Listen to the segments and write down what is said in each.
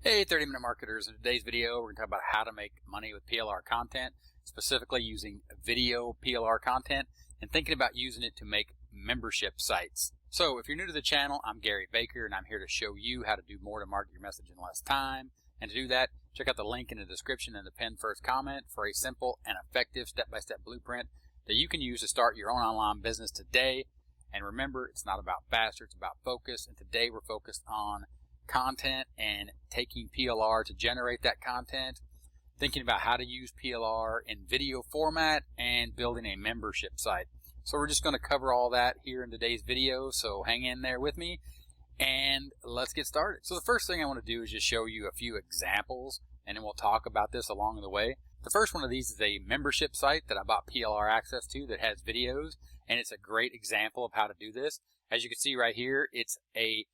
Hey 30-minute marketers, in today's video we're going to talk about how to make money with PLR content, specifically using video PLR content and thinking about using it to make membership sites. So if you're new to the channel, I'm Gary Baker and I'm here to show you how to do more to market your message in less time. And to do that, check out the link in the description and the pinned first comment for a simple and effective step-by-step blueprint that you can use to start your own online business today. And remember, it's not about faster, it's about focus. And today we're focused on content and taking PLR to generate that content, thinking about how to use PLR in video format, and building a membership site. So we're just going to cover all that here in today's video, so hang in there with me and let's get started. So the first thing I want to do is just show you a few examples and then we'll talk about this along the way. The first one of these is a membership site that I bought PLR access to that has videos, and it's a great example of how to do this. As you can see right here, it's a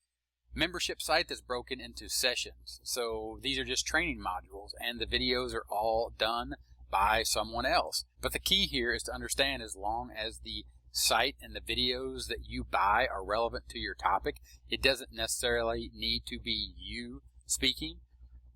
membership site that's broken into sessions. So these are just training modules and the videos are all done by someone else. But the key here is to understand, as long as the site and the videos that you buy are relevant to your topic, it doesn't necessarily need to be you speaking.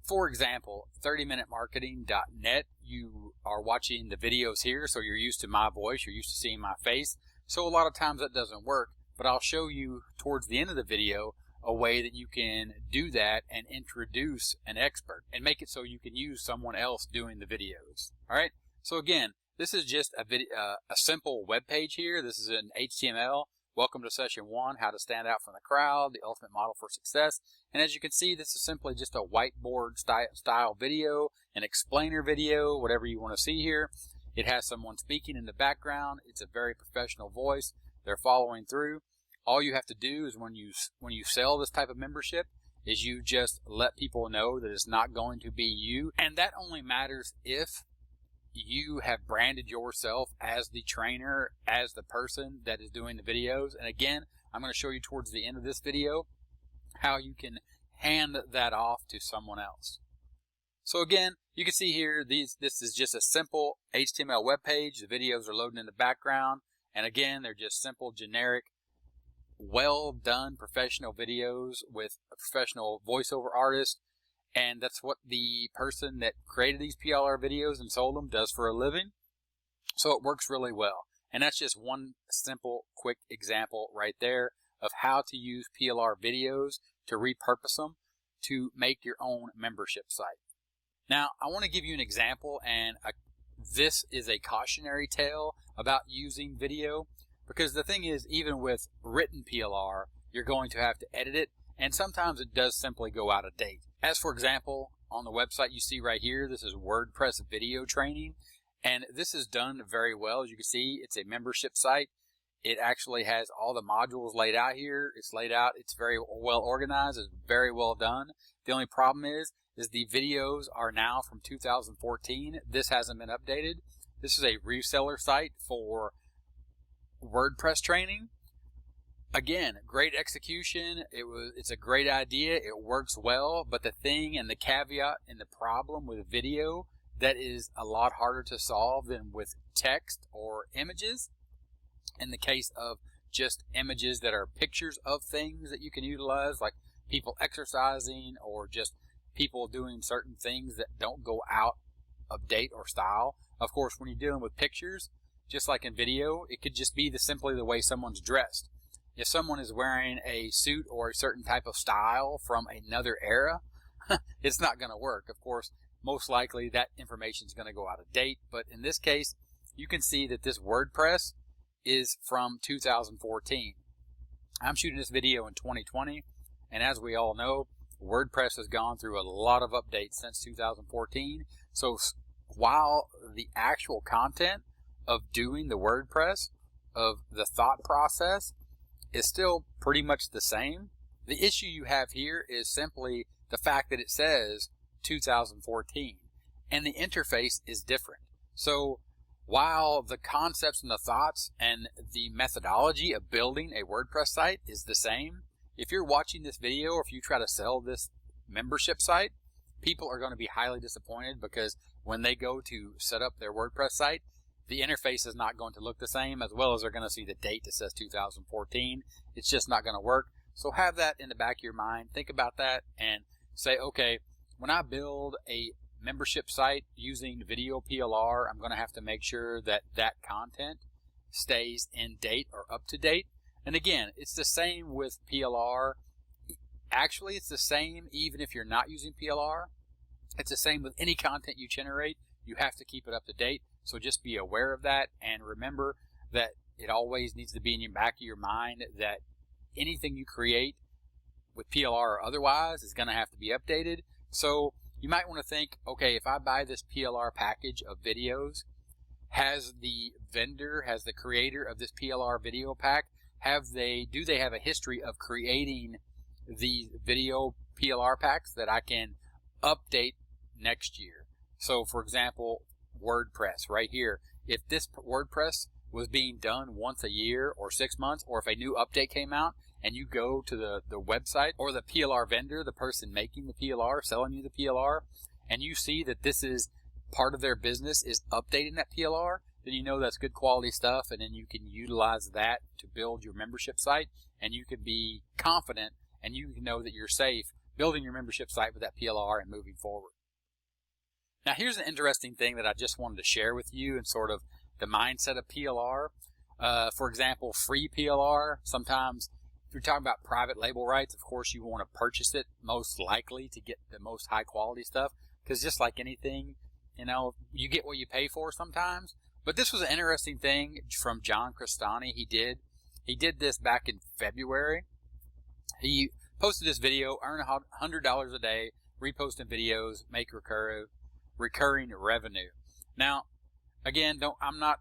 For example, 30minutemarketing.net, you are watching the videos here, so you're used to my voice, you're used to seeing my face. So a lot of times that doesn't work, but I'll show you towards the end of the video a way that you can do that and introduce an expert and make it so you can use someone else doing the videos. All right. So again, this is just a simple web page here. This is an HTML. Welcome to session 1, how to stand out from the crowd, the ultimate model for success. And as you can see, this is simply just a whiteboard style video, an explainer video, whatever you want to see here. It has someone speaking in the background. It's a very professional voice. They're following through. All you have to do is when you sell this type of membership is you just let people know that it's not going to be you. And that only matters if you have branded yourself as the trainer, as the person that is doing the videos. And again, I'm going to show you towards the end of this video how you can hand that off to someone else. So again, you can see here, this is just a simple HTML web page. The videos are loading in the background. And again, they're just simple, generic, well done professional videos with a professional voiceover artist, and that's what the person that created these PLR videos and sold them does for a living. So it works really well, and that's just one simple quick example right there of how to use PLR videos to repurpose them to make your own membership site. Now I want to give you an example, and this is a cautionary tale about using video. Because the thing is, even with written PLR, you're going to have to edit it, and sometimes it does simply go out of date. As for example, on the website you see right here, this is WordPress video training, and this is done very well. As you can see, it's a membership site. It actually has all the modules laid out here. It's laid out, it's very well organized, it's very well done. The only problem is the videos are now from 2014. This hasn't been updated. This is a reseller site for WordPress training. Again, great execution. It's a great idea. It works well, but the thing and the caveat and the problem with video that is a lot harder to solve than with text or images. In the case of just images that are pictures of things that you can utilize, like people exercising or just people doing certain things that don't go out of date or style. Of course, when you're dealing with pictures, just like in video, it could just be simply the way someone's dressed. If someone is wearing a suit or a certain type of style from another era, it's not going to work. Of course, most likely that information is going to go out of date. But in this case, you can see that this WordPress is from 2014. I'm shooting this video in 2020, and as we all know, WordPress has gone through a lot of updates since 2014. So while the actual content of doing the WordPress, of the thought process, is still pretty much the same, the issue you have here is simply the fact that it says 2014 and the interface is different. So while the concepts and the thoughts and the methodology of building a WordPress site is the same, if you're watching this video or if you try to sell this membership site, people are going to be highly disappointed because when they go to set up their WordPress site, the interface is not going to look the same, as well as they're going to see the date that says 2014. It's just not going to work. So have that in the back of your mind. Think about that and say, okay, when I build a membership site using video PLR, I'm going to have to make sure that that content stays in date or up to date. And again, it's the same with PLR. Actually, it's the same even if you're not using PLR. It's the same with any content you generate. You have to keep it up to date. So just be aware of that, and remember that it always needs to be in the back of your mind that anything you create with PLR or otherwise is going to have to be updated. So you might want to think, okay, if I buy this PLR package of videos, has the vendor, has the creator of this PLR video pack, do they have a history of creating these video PLR packs that I can update next year? So for example, WordPress right here. If this WordPress was being done once a year or 6 months, or if a new update came out and you go to the website or the PLR vendor, the person making the PLR, selling you the PLR, and you see that this is part of their business is updating that PLR, then you know that's good quality stuff, and then you can utilize that to build your membership site, and you can be confident and you can know that you're safe building your membership site with that PLR and moving forward. Now here's an interesting thing that I just wanted to share with you and sort of the mindset of PLR. For example, free PLR, sometimes if you're talking about private label rights, of course you want to purchase it most likely to get the most high quality stuff, because just like anything, you know, you get what you pay for sometimes. But this was an interesting thing from John Crestani. He did this back in February. He posted this video, earn $100 a day, reposting videos, make recurring revenue. Now, again, I'm not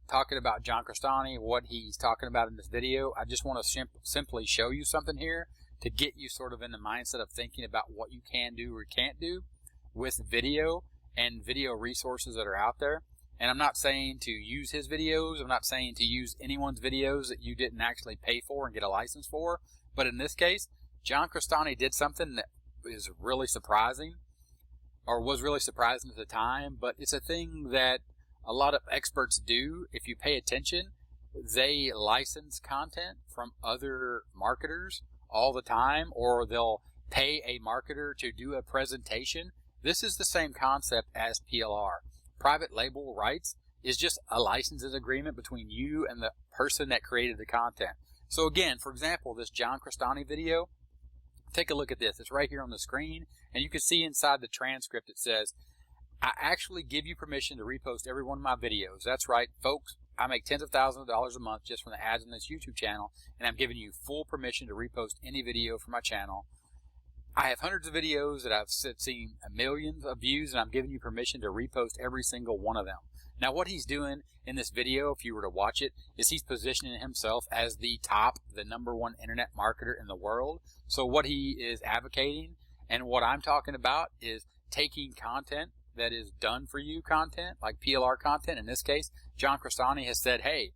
talking about John Crestani, what he's talking about in this video. I just want to simply show you something here to get you sort of in the mindset of thinking about what you can do or can't do with video and video resources that are out there. And I'm not saying to use his videos. I'm not saying to use anyone's videos that you didn't actually pay for and get a license for. But in this case, John Crestani did something that is really surprising, or was really surprising at the time, but it's a thing that a lot of experts do. If you pay attention, they license content from other marketers all the time, or they'll pay a marketer to do a presentation. This is the same concept as PLR. Private label rights is just a licenses agreement between you and the person that created the content. So again, for example, this John Crestani video, take a look at this. It's right here on the screen, and you can see inside the transcript it says, I actually give you permission to repost every one of my videos. That's right, folks. I make tens of thousands of dollars a month just from the ads on this YouTube channel, and I'm giving you full permission to repost any video from my channel. I have hundreds of videos that I've seen millions of views, and I'm giving you permission to repost every single one of them. Now, what he's doing in this video, if you were to watch it, is he's positioning himself as the number one internet marketer in the world. So what he is advocating and what I'm talking about is taking content that is done for you content, like PLR content. In this case, John Crestani has said, hey,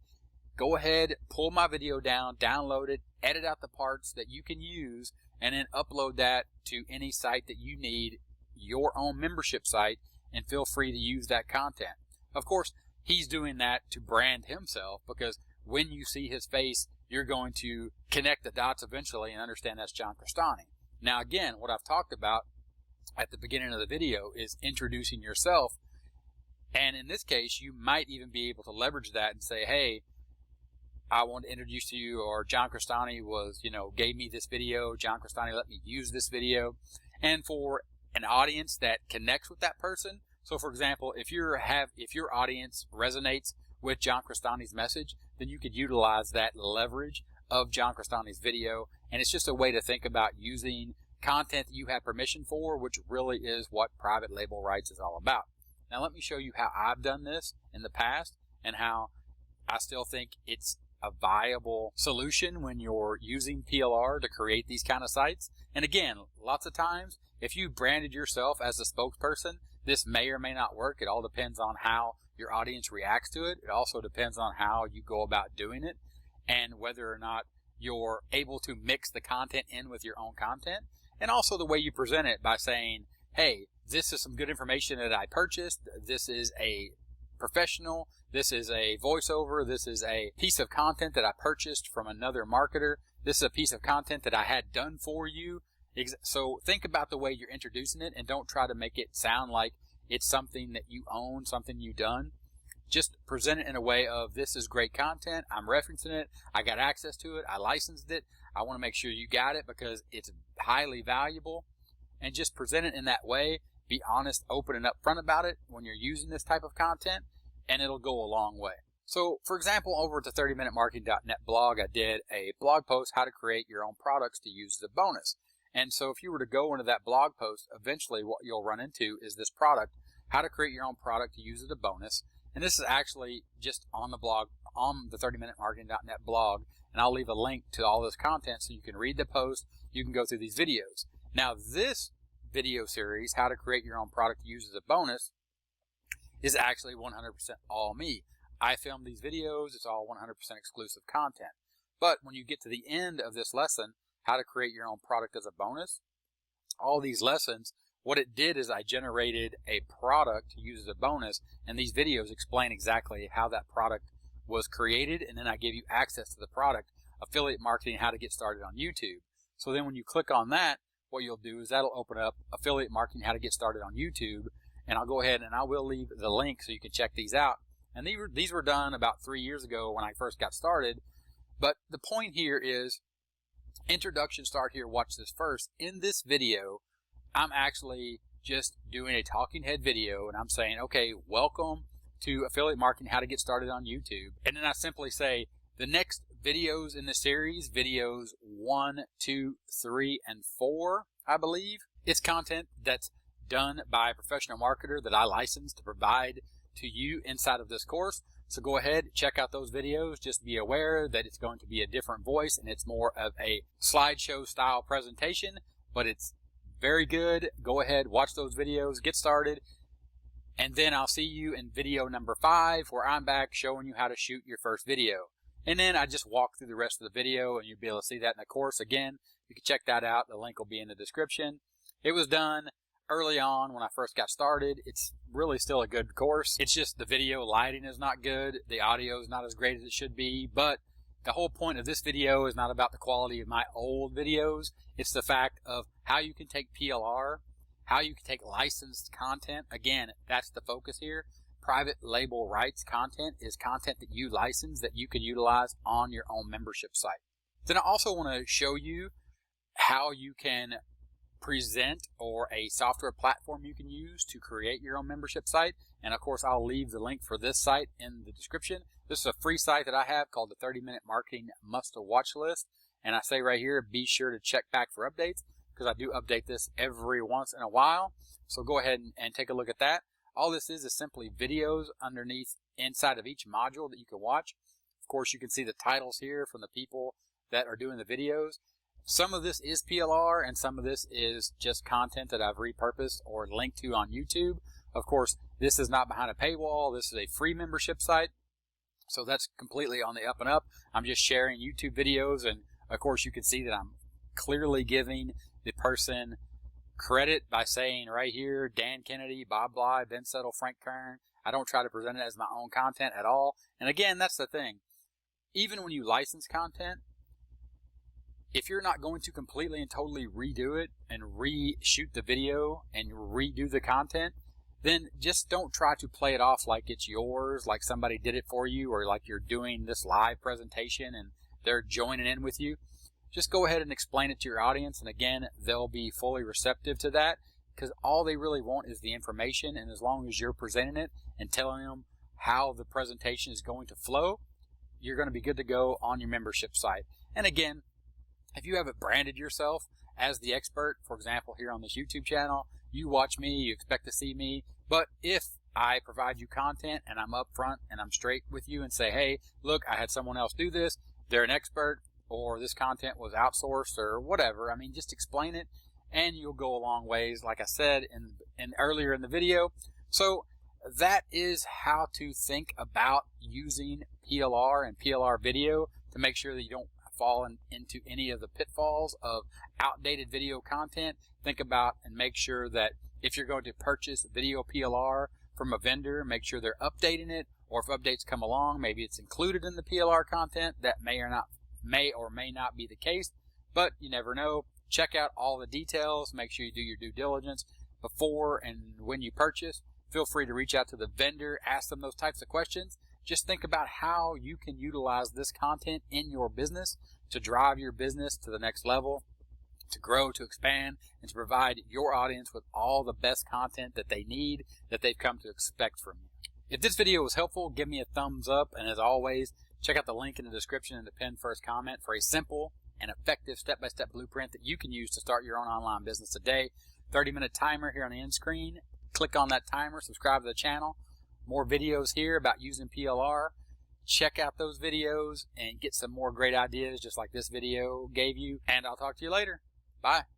go ahead, pull my video down, download it, edit out the parts that you can use, and then upload that to any site that you need, your own membership site, and feel free to use that content. Of course, he's doing that to brand himself, because when you see his face, you're going to connect the dots eventually and understand that's John Crestani. Now again, what I've talked about at the beginning of the video is introducing yourself, and in this case, you might even be able to leverage that and say, hey, I want to introduce you, or John Crestani gave me this video, John Crestani let me use this video. And for an audience that connects with that person, so for example, if your audience resonates with John Crestani's message, then you could utilize that leverage of John Crestani's video. And it's just a way to think about using content that you have permission for, which really is what private label rights is all about. Now let me show you how I've done this in the past and how I still think it's a viable solution when you're using PLR to create these kind of sites. And again, lots of times, if you branded yourself as a spokesperson, this may or may not work. It all depends on how your audience reacts to it. It also depends on how you go about doing it and whether or not you're able to mix the content in with your own content, and also the way you present it by saying, hey, this is some good information that I purchased. This is a professional. This is a voiceover. This is a piece of content that I purchased from another marketer. This is a piece of content that I had done for you. So think about the way you're introducing it, and don't try to make it sound like it's something that you own, something you've done. Just present it in a way of, this is great content, I'm referencing it, I got access to it, I licensed it, I want to make sure you got it because it's highly valuable. And just present it in that way. Be honest, open, and upfront about it when you're using this type of content, and it'll go a long way. So, for example, over at the 30minutemarketing.net blog, I did a blog post, how to create your own products to use as a bonus. And so if you were to go into that blog post, eventually what you'll run into is this product, how to create your own product to use as a bonus. And this is actually just on the blog, on the 30minutemarketing.net blog, and I'll leave a link to all this content so you can read the post, you can go through these videos. Now, this video series, how to create your own product to use as a bonus, is actually 100% all me. I filmed these videos, it's all 100% exclusive content. But when you get to the end of this lesson, how to create your own product as a bonus, all these lessons, what it did is I generated a product to use as a bonus, and these videos explain exactly how that product was created, and then I give you access to the product, affiliate marketing, how to get started on YouTube. So then when you click on that, what you'll do is that'll open up affiliate marketing, how to get started on YouTube, and I'll go ahead and I will leave the link so you can check these out. And these were done about 3 years ago when I first got started. But the point here is, introduction, start here, watch this first. In this video, I'm actually just doing a talking head video, and I'm saying, okay, welcome to affiliate marketing, how to get started on YouTube. And then I simply say, the next videos in the series, videos 1, 2, 3, and 4, I believe, it's content that's done by a professional marketer that I license to provide to you inside of this course. So go ahead, check out those videos. Just be aware that it's going to be a different voice, and it's more of a slideshow style presentation, but it's very good. Go ahead, watch those videos, get started, and then I'll see you in video number 5, where I'm back showing you how to shoot your first video. And then I just walk through the rest of the video, and you'll be able to see that in the course. Again, you can check that out. The link will be in the description. It was done early on when I first got started. It's really still a good course. It's just the video lighting is not good. The audio is not as great as it should be. But the whole point of this video is not about the quality of my old videos. It's the fact of how you can take PLR, how you can take licensed content. Again, that's the focus here. Private label rights content is content that you license that you can utilize on your own membership site. Then I also want to show you how you can present, or a software platform you can use to create your own membership site. And of course, I'll leave the link for this site in the description. This is a free site that I have called the 30-Minute Marketing Must-Watch List. And I say right here, be sure to check back for updates, because I do update this every once in a while. So go ahead and take a look at that. All this is simply videos underneath inside of each module that you can watch. Of course, you can see the titles here from the people that are doing the videos. Some of this is PLR, and some of this is just content that I've repurposed or linked to on YouTube. Of course, this is not behind a paywall. This is a free membership site, so that's completely on the up and up. I'm just sharing YouTube videos, and of course, you can see that I'm clearly giving the person credit by saying right here, Dan Kennedy, Bob Bly, Ben Settle, Frank Kern. I don't try to present it as my own content at all. And again, that's the thing. Even when you license content, if you're not going to completely and totally redo it and reshoot the video and redo the content, then just don't try to play it off like it's yours, like somebody did it for you, or like you're doing this live presentation and they're joining in with you. Just go ahead and explain it to your audience, and again, they'll be fully receptive to that, because all they really want is the information, and as long as you're presenting it and telling them how the presentation is going to flow, you're going to be good to go on your membership site. And again, if you haven't branded yourself as the expert, for example, here on this YouTube channel, you watch me, you expect to see me, but if I provide you content and I'm upfront and I'm straight with you and say, hey, look, I had someone else do this, they're an expert, or this content was outsourced, or whatever. I mean, just explain it, and you'll go a long ways, like I said in earlier in the video. So that is how to think about using PLR and PLR video to make sure that you don't fall into any of the pitfalls of outdated video content. Think about and make sure that if you're going to purchase video PLR from a vendor, make sure they're updating it, or if updates come along, maybe it's included in the PLR content. That may or may not be the case, but you never know. check out all the details. Make sure you do your due diligence before and when you purchase. Feel free to reach out to the vendor, ask them those types of questions. Just think about how you can utilize this content in your business to drive your business to the next level, to grow, to expand, and to provide your audience with all the best content that they need, that they've come to expect from you. If this video was helpful, give me a thumbs up, and as always, check out the link in the description and the pinned first comment for a simple and effective step-by-step blueprint that you can use to start your own online business today. 30-minute timer here on the end screen. Click on that timer, subscribe to the channel. More videos here about using PLR. Check out those videos and get some more great ideas just like this video gave you. And I'll talk to you later. Bye.